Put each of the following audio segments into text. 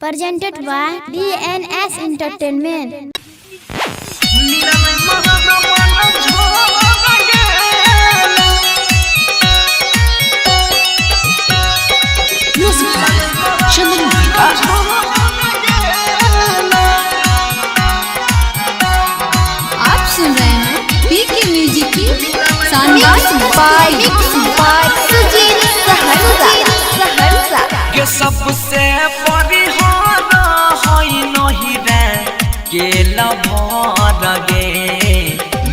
Presented by DNS Entertainment. आप सुन रहे हैं पीके म्यूजिक की शानदार के सबसे परिहार होई नहीं रे के लभर गे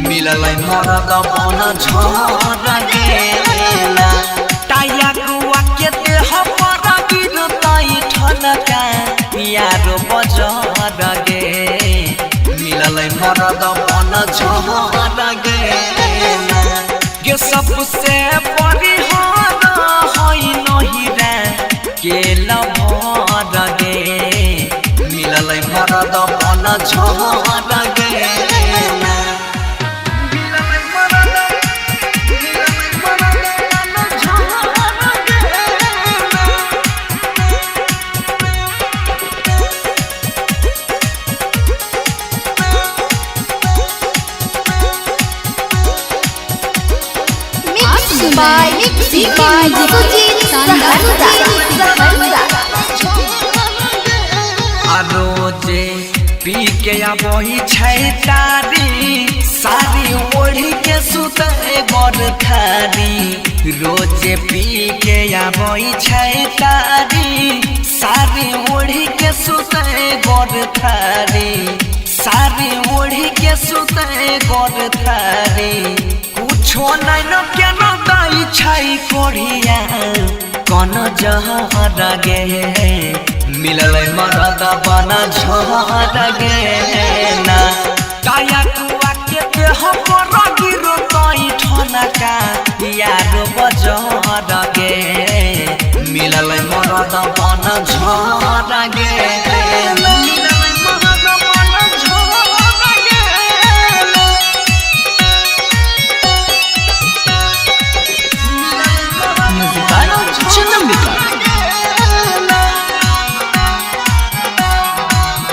मिललै मरद बन झर गेला टाया गुआ के देह पर गिरतै ठनका यार बजर गे मिललै मरद बन झर गेला के सबसे परिहार होई नहीं रे के लभर गे मिललै मरद बन झर गेला मिललै मरद बन झर गेला आप सुन रहे हैं पीके म्यूजिक की शानदार रोजे पी के आबही छै तारी सारी ओढ़ी के सुते गर थारी रोजे पी के आबही छै तारी सारी ओढ़ी के सुते गर थारी सारी ओढ़ी के सुते गर थारी कुछो नहीं न केना दै छै कोढ़िया कौन जहर गे मिललै मरद बन झर गेला काया कुआ के देह पर गिरतै ठनका यार बजर गे मिललै मरद बन झर गेला मिललै मरद बन झर गेला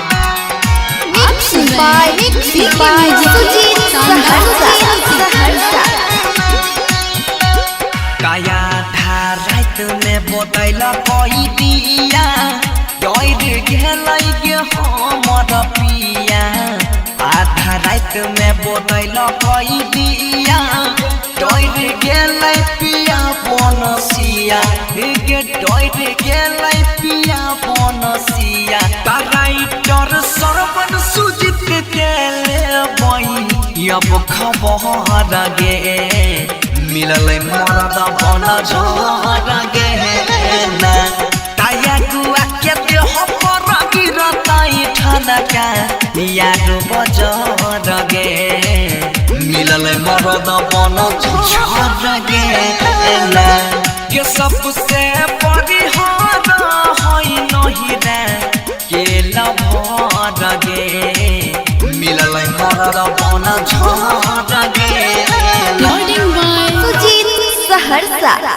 आप सुन रहे हैं पीके म्यूजिक की शानदार काया रात में बोतल कई दिया डर गेलै गे हमर पिया आधा रात में बोतल कई दिया डर गेलै पिया बनसिया गे डर गेलै पिया बनसिया राइटर सरवन सुजित के लेबै अब खबर गे मिललै मरद बन झर गेला ताया गुआ के देह पर गिरतै ठनका यार बजर गे मिललै मरद बन झर गेला के सबसे परिहार होई नहीं रे के लभर गे मिललै मरद बन झर गेला रिकॉर्डिंग बाय Sujit Saharsa.